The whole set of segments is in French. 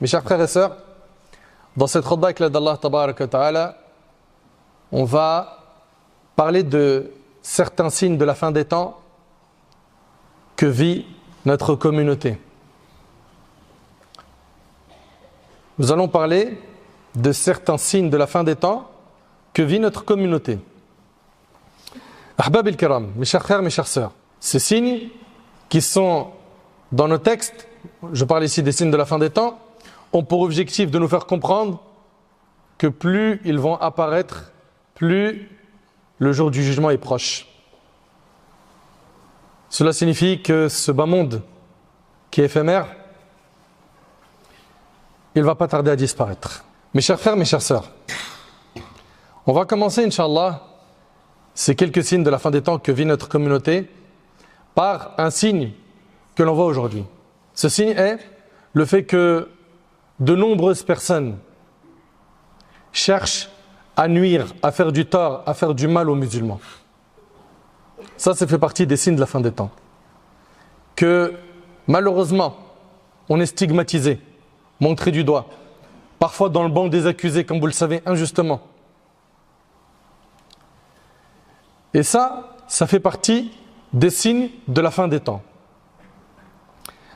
Mes chers frères et sœurs, dans cette khutba avec l'aide d'Allah Tabaraka wa Ta'ala, on va parler de certains signes de la fin des temps que vit notre communauté. Nous allons parler de certains signes de la fin des temps que vit notre communauté. Ahbab al-Kiram, mes chers frères, mes chères sœurs, ces signes qui sont dans nos textes, je parle ici des signes de la fin des temps, ont pour objectif de nous faire comprendre que plus ils vont apparaître, plus le jour du jugement est proche. Cela signifie que ce bas monde qui est éphémère, il ne va pas tarder à disparaître. Mes chers frères, mes chères sœurs, on va commencer, Inch'Allah, ces quelques signes de la fin des temps que vit notre communauté par un signe que l'on voit aujourd'hui. Ce signe est le fait que de nombreuses personnes cherchent à nuire, à faire du tort, à faire du mal aux musulmans. Ça fait partie des signes de la fin des temps. Que malheureusement, on est stigmatisé, montré du doigt, parfois dans le banc des accusés, comme vous le savez, injustement. Et ça fait partie des signes de la fin des temps.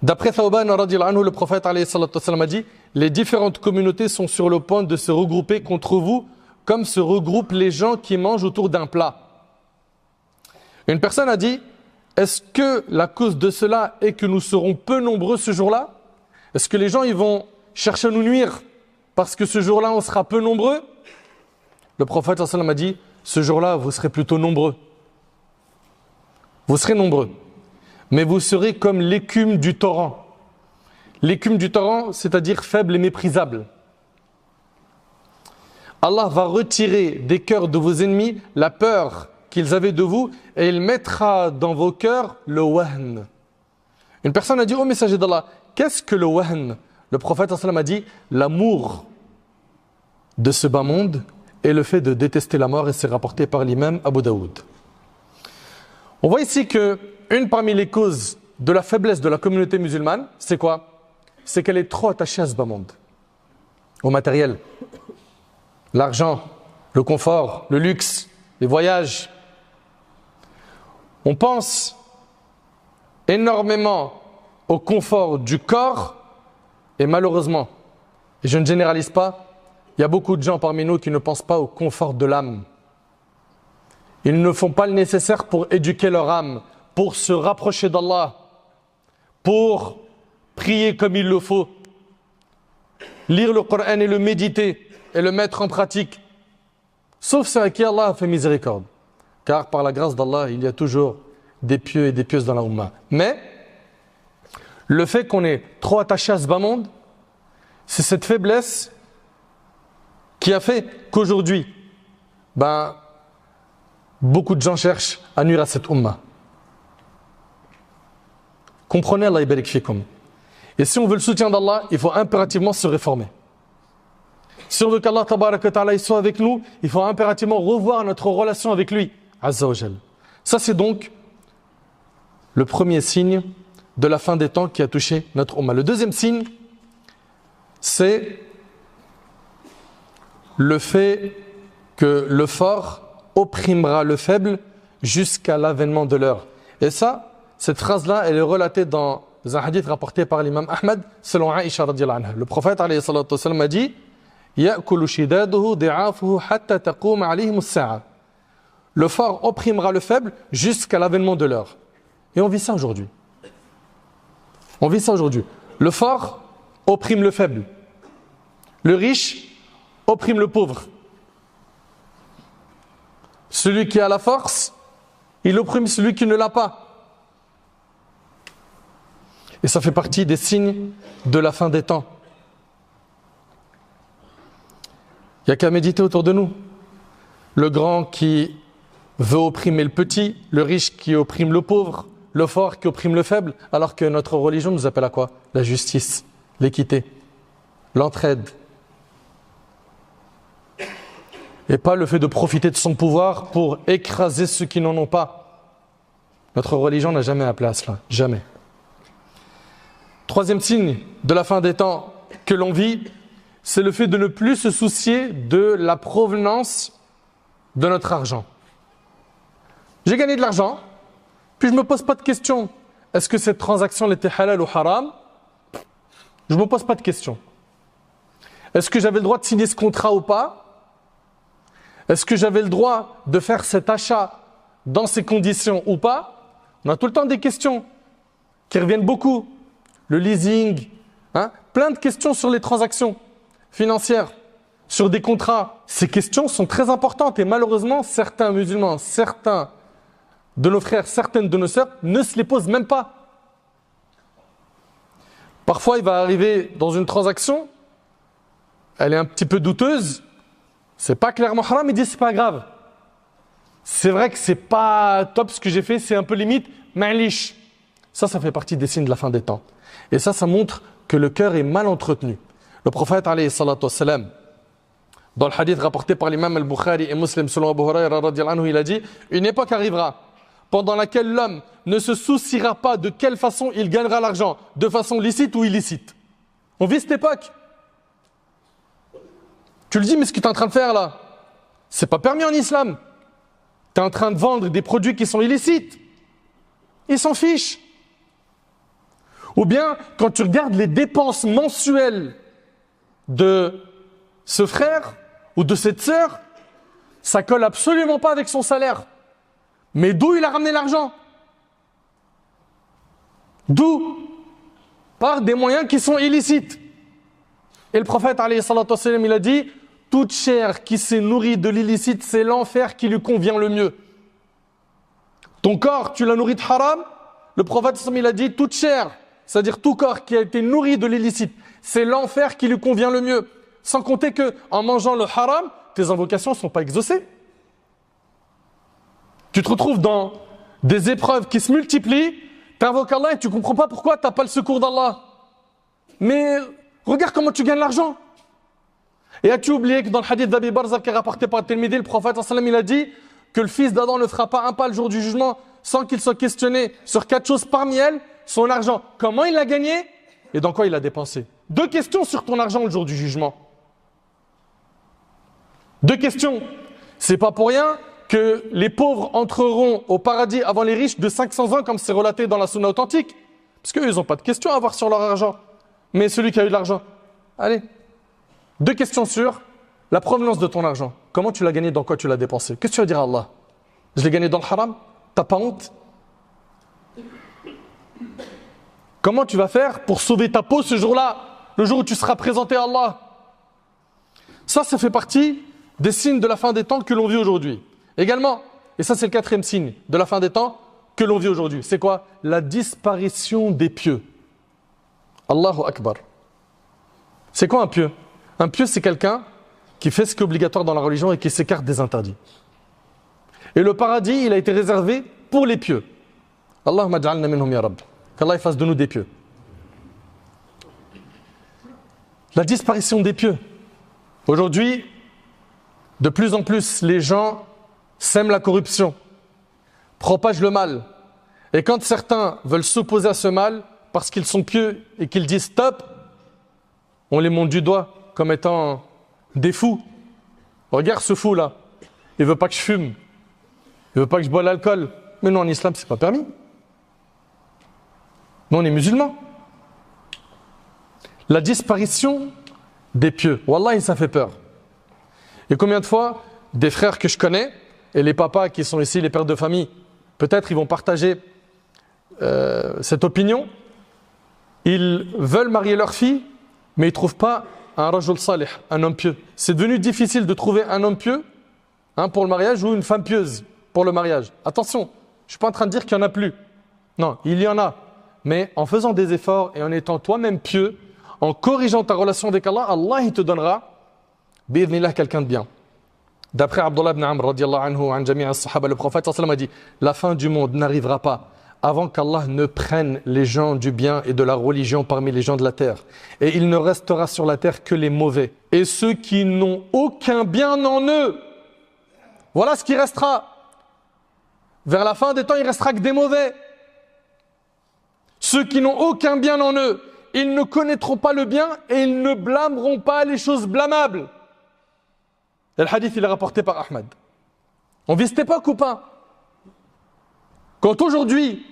D'après Thawban radhiyallahu anhu, le prophète alayhi salatu wassalam a dit: les différentes communautés sont sur le point de se regrouper contre vous, comme se regroupent les gens qui mangent autour d'un plat. Une personne a dit: est-ce que la cause de cela est que nous serons peu nombreux ce jour-là? Est-ce que les gens ils vont chercher à nous nuire parce que ce jour-là on sera peu nombreux? Le prophète sallallahu alayhi wa sallam a dit: ce jour-là vous serez plutôt nombreux. Vous serez nombreux. Mais vous serez comme l'écume du torrent. L'écume du torrent, c'est-à-dire faible et méprisable. Allah va retirer des cœurs de vos ennemis la peur qu'ils avaient de vous et il mettra dans vos cœurs le wahn. Une personne a dit: ô messager d'Allah, qu'est-ce que le wahn? Le prophète sallallahu alayhi wa sallam a dit: l'amour de ce bas monde et le fait de détester la mort, et c'est rapporté par l'imam Abu Daoud. On voit ici que une parmi les causes de la faiblesse de la communauté musulmane, c'est quoi? C'est qu'elle est trop attachée à ce bas monde, au matériel, l'argent, le confort, le luxe, les voyages. On pense énormément au confort du corps et malheureusement, et je ne généralise pas, il y a beaucoup de gens parmi nous qui ne pensent pas au confort de l'âme. Ils ne font pas le nécessaire pour éduquer leur âme, pour se rapprocher d'Allah, pour prier comme il le faut, lire le Coran et le méditer et le mettre en pratique. Sauf ceux à qui Allah a fait miséricorde. Car par la grâce d'Allah, il y a toujours des pieux et des pieuses dans la Ummah. Mais le fait qu'on est trop attaché à ce bas monde, c'est cette faiblesse qui a fait qu'aujourd'hui, beaucoup de gens cherchent à nuire à cette Ummah. Comprenez, Allah yabarik fikum. Et si on veut le soutien d'Allah, il faut impérativement se réformer. Si on veut qu'Allah tabaraka wa ta'ala soit avec nous, il faut impérativement revoir notre relation avec lui, Azza wa Jal. Ça c'est donc le premier signe de la fin des temps qui a touché notre Ummah. Le deuxième signe, c'est le fait que le fort opprimera le faible jusqu'à l'avènement de l'heure. Et ça, cette phrase-là, elle est relatée dans un hadith rapporté par l'imam Ahmad selon Aïcha radhiyallahu anha. Le prophète alayhi salatu wassalam a dit: ya'kulu shidaduhu di'afuhu hatta taqum alayhim as-sa'a. Le fort opprimera le faible jusqu'à l'avènement de l'heure. Et on vit ça aujourd'hui. On vit ça aujourd'hui. Le fort opprime le faible. Le riche opprime le pauvre. Celui qui a la force, il opprime celui qui ne l'a pas. Et ça fait partie des signes de la fin des temps. Il n'y a qu'à méditer autour de nous. Le grand qui veut opprimer le petit, le riche qui opprime le pauvre, le fort qui opprime le faible, alors que notre religion nous appelle à quoi? La justice, l'équité, l'entraide. Et pas le fait de profiter de son pouvoir pour écraser ceux qui n'en ont pas. Notre religion n'a jamais appelé à cela, jamais. Troisième signe de la fin des temps que l'on vit, c'est le fait de ne plus se soucier de la provenance de notre argent. J'ai gagné de l'argent, puis je ne me pose pas de questions. Est-ce que cette transaction était halal ou haram? Je ne me pose pas de questions. Est-ce que j'avais le droit de signer ce contrat ou pas? Est-ce que j'avais le droit de faire cet achat dans ces conditions ou pas? On a tout le temps des questions qui reviennent beaucoup. Le leasing, plein de questions sur les transactions financières, sur des contrats. Ces questions sont très importantes et malheureusement, certains musulmans, certains de nos frères, certaines de nos sœurs ne se les posent même pas. Parfois, il va arriver dans une transaction, elle est un petit peu douteuse, c'est pas clairement haram, il dit c'est pas grave. C'est vrai que c'est pas top ce que j'ai fait, c'est un peu limite, ma'lish. Ça fait partie des signes de la fin des temps. Et ça montre que le cœur est mal entretenu. Le prophète, alayhi salatu wassalam, dans le hadith rapporté par l'imam al-Bukhari et Muslim, selon Abu Huraira radiyallahu anhu, il a dit « Une époque arrivera pendant laquelle l'homme ne se souciera pas de quelle façon il gagnera l'argent, de façon licite ou illicite. » On vit cette époque. Tu le dis, mais ce que tu es en train de faire là, c'est pas permis en islam. Tu es en train de vendre des produits qui sont illicites. Ils s'en fichent. Ou bien, quand tu regardes les dépenses mensuelles de ce frère ou de cette sœur, ça colle absolument pas avec son salaire. Mais d'où il a ramené l'argent? D'où? Par des moyens qui sont illicites. Et le prophète, alayhi salatu wassalam, il a dit « Toute chair qui s'est nourrie de l'illicite, c'est l'enfer qui lui convient le mieux. » Ton corps, tu l'as nourri de haram. Le prophète, il a dit « Toute chair », c'est-à-dire tout corps qui a été nourri de l'illicite, c'est l'enfer qui lui convient le mieux. Sans compter qu'en mangeant le haram, tes invocations ne sont pas exaucées. Tu te retrouves dans des épreuves qui se multiplient, tu invoques Allah et tu ne comprends pas pourquoi tu n'as pas le secours d'Allah. Mais regarde comment tu gagnes l'argent. Et as-tu oublié que dans le hadith d'Abi Barzah qui est rapporté par Tirmidhi, le prophète il a dit que le fils d'Adam ne fera pas un pas le jour du jugement sans qu'il soit questionné sur 4 choses, parmi elles, son argent. Comment il l'a gagné et dans quoi il l'a dépensé. 2 questions sur ton argent le jour du jugement. 2 questions. C'est pas pour rien que les pauvres entreront au paradis avant les riches de 500 ans, comme c'est relaté dans la sunna authentique. Parce qu'eux, ils n'ont pas de questions à avoir sur leur argent. Mais celui qui a eu de l'argent. Allez. 2 questions sur la provenance de ton argent. Comment tu l'as gagné, dans quoi tu l'as dépensé. Qu'est-ce que tu vas dire à Allah? Je l'ai gagné dans le haram? T'as pas honte? Comment tu vas faire pour sauver ta peau ce jour-là, le jour où tu seras présenté à Allah? Ça fait partie des signes de la fin des temps que l'on vit aujourd'hui. Également, et ça c'est le 4e signe de la fin des temps que l'on vit aujourd'hui. C'est quoi? La disparition des pieux. Allahu Akbar. C'est quoi un pieux? Un pieux, c'est quelqu'un qui fait ce qui est obligatoire dans la religion et qui s'écarte des interdits. Et le paradis, il a été réservé pour les pieux. Allahumma ja'alna minhum ya Rabb. Qu'Allah fasse de nous des pieux. La disparition des pieux. Aujourd'hui, de plus en plus, les gens sèment la corruption, propagent le mal. Et quand certains veulent s'opposer à ce mal, parce qu'ils sont pieux et qu'ils disent stop, on les monte du doigt comme étant des fous. Regarde ce fou là, il veut pas que je fume, il veut pas que je bois l'alcool. Mais non, en islam, c'est pas permis. Nous, on est musulmans. La disparition des pieux. Wallahi, ça fait peur. Et combien de fois, des frères que je connais, et les papas qui sont ici, les pères de famille, peut-être ils vont partager cette opinion, ils veulent marier leur fille, mais ils ne trouvent pas un rajul salih, un homme pieux. C'est devenu difficile de trouver un homme pieux pour le mariage ou une femme pieuse pour le mariage. Attention, je ne suis pas en train de dire qu'il n'y en a plus. Non, il y en a. Mais en faisant des efforts et en étant toi-même pieux, en corrigeant ta relation avec Allah, Allah il te donnera bi'idhnillah quelqu'un de bien. D'après Abdullah ibn Amr radiyallahu anhu, an jami' as-sahaba, le prophète sallallahu alayhi wa sallam a dit: la fin du monde n'arrivera pas avant qu'Allah ne prenne les gens du bien et de la religion parmi les gens de la terre. Et il ne restera sur la terre que les mauvais. Et ceux qui n'ont aucun bien en eux. Voilà ce qui restera. Vers la fin des temps, il restera que des mauvais. Ceux qui n'ont aucun bien en eux ils ne connaîtront pas le bien et ils ne blâmeront pas les choses blâmables. Et le hadith, il est rapporté par Ahmad. On vit cette époque ou pas? Quand aujourd'hui,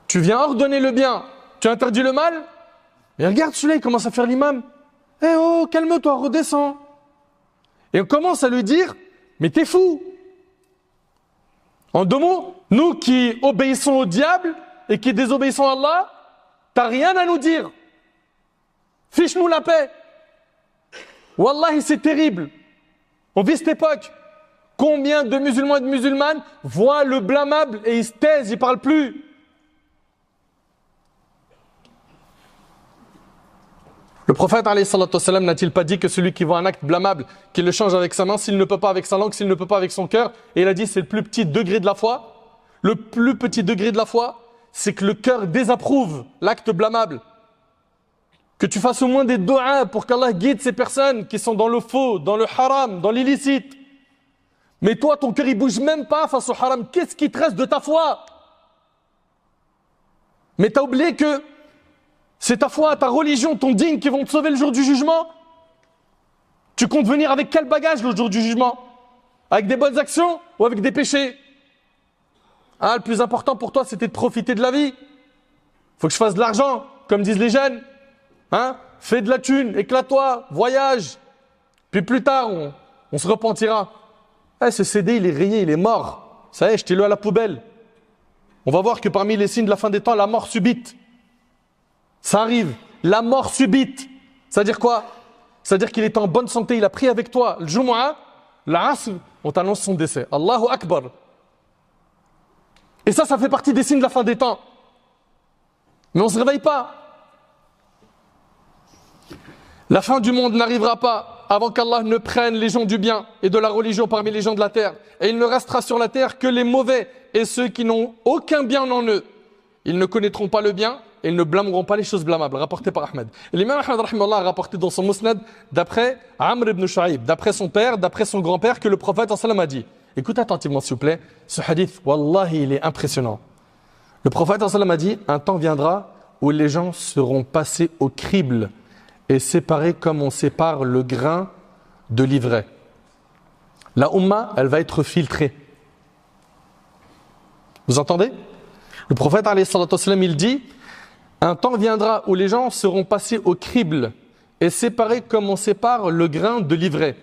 tu viens ordonner le bien, tu interdis le mal, et regarde celui-là, il commence à faire l'imam. Eh oh, calme-toi, redescends. Et on commence à lui dire, mais t'es fou. En deux mots, nous qui obéissons au diable et qui désobéissons à Allah, t'as rien à nous dire. Fiche-nous la paix. Wallahi, c'est terrible. On vit cette époque. Combien de musulmans et de musulmanes voient le blâmable et ils se taisent, ils ne parlent plus. Le prophète alayhi salatu wassalam, n'a-t-il pas dit que celui qui voit un acte blâmable, qu'il le change avec sa main, s'il ne peut pas avec sa langue, s'il ne peut pas avec son cœur, et il a dit c'est le plus petit degré de la foi. Le plus petit degré de la foi, c'est que le cœur désapprouve l'acte blâmable. Que tu fasses au moins des doigts pour qu'Allah guide ces personnes qui sont dans le faux, dans le haram, dans l'illicite. Mais toi, ton cœur, il bouge même pas face au haram. Qu'est-ce qui te reste de ta foi? Mais tu as oublié que c'est ta foi, ta religion, ton digne qui vont te sauver le jour du jugement. Tu comptes venir avec quel bagage le jour du jugement? Avec des bonnes actions ou avec des péchés? Ah, le plus important pour toi, c'était de profiter de la vie. Faut que je fasse de l'argent, comme disent les jeunes. Hein? Fais de la thune, éclate-toi, voyage. Puis plus tard, on se repentira. Eh, ce CD, il est rayé, il est mort. Ça y est, jetez-le à la poubelle. On va voir que parmi les signes de la fin des temps, la mort subite. Ça arrive. La mort subite. Ça veut dire quoi? Ça veut dire qu'il est en bonne santé, il a pris avec toi le Jumu'ah, l'Asr, on t'annonce son décès. Allahu Akbar. Et ça fait partie des signes de la fin des temps. Mais on ne se réveille pas. La fin du monde n'arrivera pas avant qu'Allah ne prenne les gens du bien et de la religion parmi les gens de la terre. Et il ne restera sur la terre que les mauvais et ceux qui n'ont aucun bien en eux. Ils ne connaîtront pas le bien et ils ne blâmeront pas les choses blâmables. Rapporté par Ahmed. L'imam Ahmed rahimahullah, a rapporté dans son Musnad d'après Amr ibn Shu'aib, d'après son père, d'après son grand-père, que le prophète sallam a dit. Écoute attentivement s'il vous plaît, ce hadith, wallahi, il est impressionnant. Le prophète sallam a dit, un temps viendra où les gens seront passés au crible et séparés comme on sépare le grain de l'ivraie. La Ummah, elle va être filtrée. Vous entendez? Le prophète, alayhi salatu wassalam, il dit, un temps viendra où les gens seront passés au crible et séparés comme on sépare le grain de l'ivraie.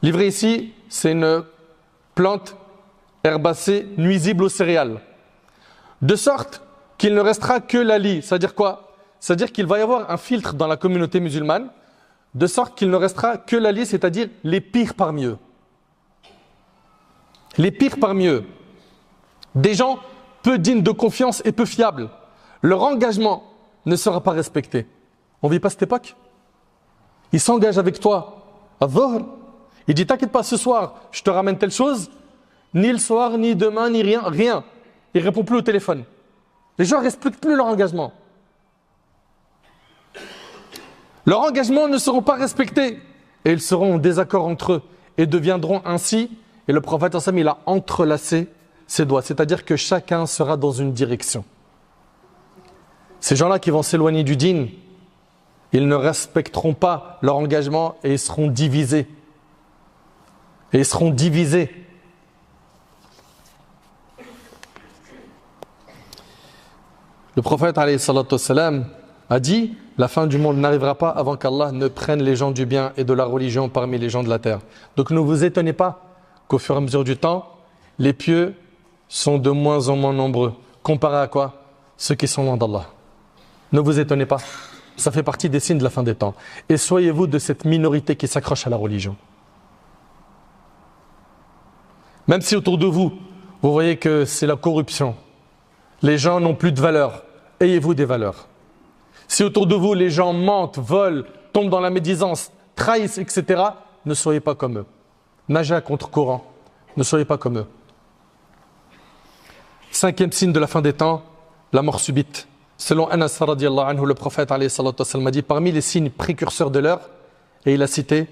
L'ivraie ici, c'est une plante herbacée nuisible aux céréales. De sorte qu'il ne restera que la lie. C'est-à-dire quoi? C'est-à-dire qu'il va y avoir un filtre dans la communauté musulmane, de sorte qu'il ne restera que la lie, c'est-à-dire les pires parmi eux. Les pires parmi eux. Des gens peu dignes de confiance et peu fiables. Leur engagement ne sera pas respecté. On ne vit pas cette époque? Il s'engage avec toi à Dhuhr. Il dit, t'inquiète pas, ce soir, je te ramène telle chose. Ni le soir, ni demain, ni rien, rien. Il ne répond plus au téléphone. Les gens ne respectent plus leur engagement. Leurs engagements ne seront pas respectés. Et ils seront en désaccord entre eux. Et deviendront ainsi, et le prophète ensemble, il a entrelacé ses doigts. C'est-à-dire que chacun sera dans une direction. Ces gens-là qui vont s'éloigner du dîn, ils ne respecteront pas leur engagement et ils seront divisés. Et ils seront divisés. Le prophète alayhi salatu wassalam, a dit, la fin du monde n'arrivera pas avant qu'Allah ne prenne les gens du bien et de la religion parmi les gens de la terre. Donc ne vous étonnez pas qu'au fur et à mesure du temps, les pieux sont de moins en moins nombreux. Comparé à quoi? Ceux qui sont loin d'Allah. Ne vous étonnez pas. Ça fait partie des signes de la fin des temps. Et soyez-vous de cette minorité qui s'accroche à la religion. Même si autour de vous, vous voyez que c'est la corruption. Les gens n'ont plus de valeur. Ayez-vous des valeurs. Si autour de vous, les gens mentent, volent, tombent dans la médisance, trahissent, etc., ne soyez pas comme eux. Nagez à contre-courant. Ne soyez pas comme eux. Cinquième signe de la fin des temps, la mort subite. Selon Anas radiyallahu anhu, le prophète alayhi salatu wassalam a dit, parmi les signes précurseurs de l'heure, et il a cité,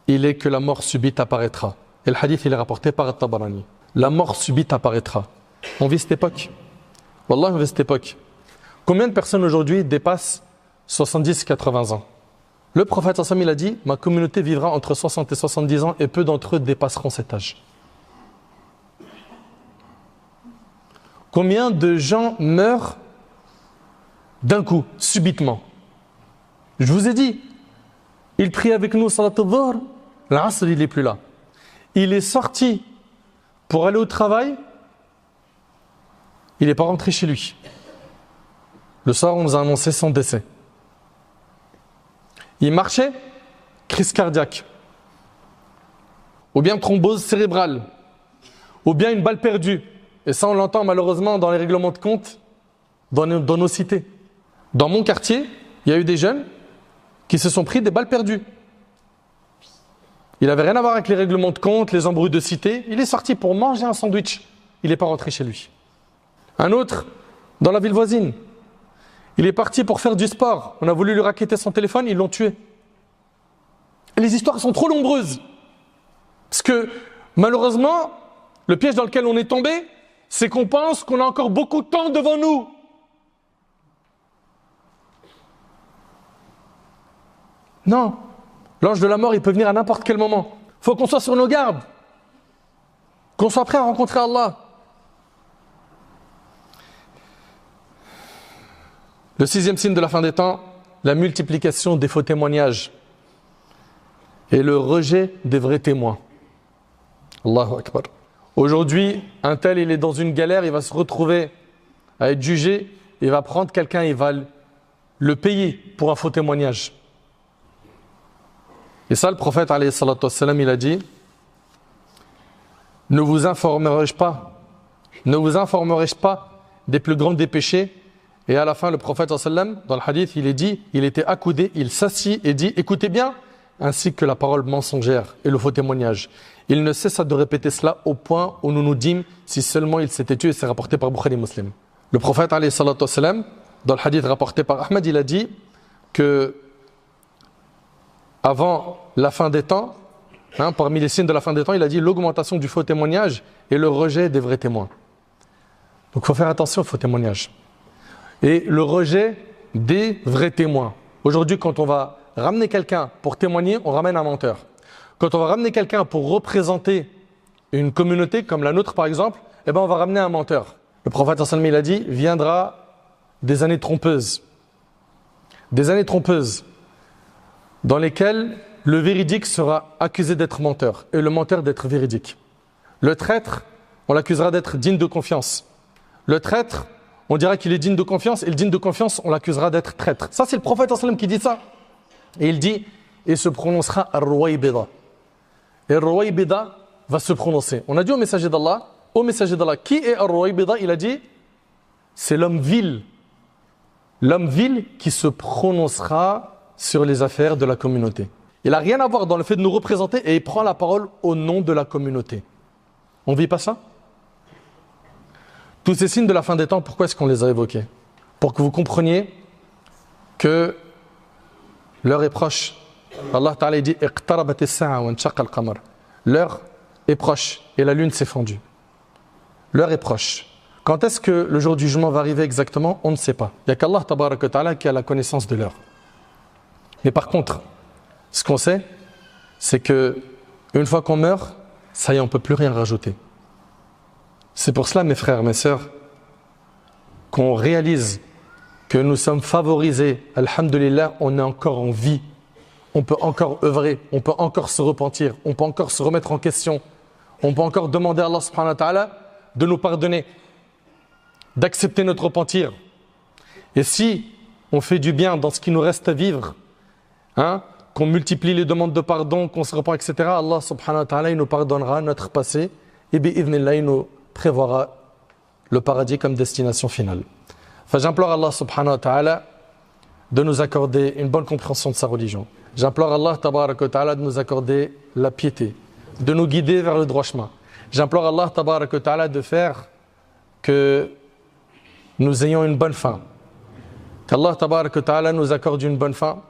il est que la mort subite apparaîtra. Et le hadith, il est rapporté par At-Tabarani. La mort subite apparaîtra. On vit cette époque. Wallah, on vit cette époque. Combien de personnes aujourd'hui dépassent 70-80 ans? Le prophète sallallahu alayhi wa sallam, il a dit, ma communauté vivra entre 60 et 70 ans et peu d'entre eux dépasseront cet âge. Combien de gens meurent d'un coup, subitement? Je vous ai dit, il prie avec nous salat al-dhuhr, l'asr il n'est plus là. Il est sorti pour aller au travail, il n'est pas rentré chez lui. Le soir, on nous a annoncé son décès. Il marchait, crise cardiaque, ou bien thrombose cérébrale, ou bien une balle perdue. Et ça, on l'entend malheureusement dans les règlements de compte, dans nos cités. Dans mon quartier, il y a eu des jeunes qui se sont pris des balles perdues. Il n'avait rien à voir avec les règlements de compte, les embrouilles de cité. Il est sorti pour manger un sandwich. Il n'est pas rentré chez lui. Un autre, dans la ville voisine. Il est parti pour faire du sport. On a voulu lui racketter son téléphone, ils l'ont tué. Et les histoires sont trop nombreuses. Parce que, malheureusement, le piège dans lequel on est tombé, c'est qu'on pense qu'on a encore beaucoup de temps devant nous. Non. L'ange de la mort, il peut venir à n'importe quel moment. Il faut qu'on soit sur nos gardes. Qu'on soit prêt à rencontrer Allah. Le 6e signe de la fin des temps, la multiplication des faux témoignages et le rejet des vrais témoins. Allahu Akbar. Aujourd'hui, un tel, il est dans une galère, il va se retrouver à être jugé, il va prendre quelqu'un, il va le payer pour un faux témoignage. Et ça, le prophète, alayhi salatu wassalam, il a dit, ne vous informerai-je pas des plus grands des péchés? Et à la fin, le prophète, sallam, dans le hadith, il est dit, il était accoudé, il s'assit et dit, écoutez bien, ainsi que la parole mensongère et le faux témoignage. Il ne cessa de répéter cela au point où nous nous dîmes si seulement il s'était tué, et c'est rapporté par Bukhari Muslim. Le prophète, alayhi salatu wassalam, dans le hadith rapporté par Ahmed, il a dit que avant la fin des temps, parmi les signes de la fin des temps, il a dit l'augmentation du faux témoignage et le rejet des vrais témoins. Donc il faut faire attention au faux témoignage. Et le rejet des vrais témoins. Aujourd'hui, quand on va ramener quelqu'un pour témoigner, on ramène un menteur. Quand on va ramener quelqu'un pour représenter une communauté, comme la nôtre par exemple, on va ramener un menteur. Le prophète sallallahu alayhi wa sallam, il a dit, viendra des années trompeuses. Des années trompeuses dans lesquelles le véridique sera accusé d'être menteur et le menteur d'être véridique. Le traître, on l'accusera d'être digne de confiance. Le traître, on dira qu'il est digne de confiance et le digne de confiance, on l'accusera d'être traître. Ça, c'est le prophète sallallahu alayhi wa sallam qui dit ça. Et il dit, et se prononcera Ar-Ruwaybida. Et Ar-Ruwaybida va se prononcer. On a dit au messager d'Allah, qui est Ar-Ruwaybida? Il a dit, c'est l'homme vil. L'homme vil qui se prononcera sur les affaires de la communauté. Il n'a rien à voir dans le fait de nous représenter et il prend la parole au nom de la communauté. On ne vit pas ça? Tous ces signes de la fin des temps, pourquoi est-ce qu'on les a évoqués? Pour que vous compreniez que l'heure est proche. Allah Ta'ala dit l'heure est proche et la lune s'est fendue. L'heure est proche. Quand est-ce que le jour du jugement va arriver exactement? On ne sait pas. Il n'y a qu'Allah Ta'ala qui a la connaissance de l'heure. Mais par contre, ce qu'on sait, c'est que une fois qu'on meurt, ça y est, on ne peut plus rien rajouter. C'est pour cela, mes frères, mes sœurs, qu'on réalise que nous sommes favorisés. Alhamdulillah, on est encore en vie. On peut encore œuvrer, on peut encore se repentir, on peut encore se remettre en question. On peut encore demander à Allah subhanahu wa ta'ala de nous pardonner, d'accepter notre repentir. Et si on fait du bien dans ce qui nous reste à vivre, qu'on multiplie les demandes de pardon, qu'on se repent, etc., Allah subhanahu wa ta'ala, il nous pardonnera notre passé et bi'idhnillah, il nous prévoira le paradis comme destination finale. Enfin, j'implore Allah subhanahu wa ta'ala de nous accorder une bonne compréhension de sa religion. J'implore Allah tabaraka wa ta'ala de nous accorder la piété, de nous guider vers le droit chemin. J'implore Allah tabaraka wa ta'ala de faire que nous ayons une bonne fin. Qu'Allah tabaraka wa ta'ala nous accorde une bonne fin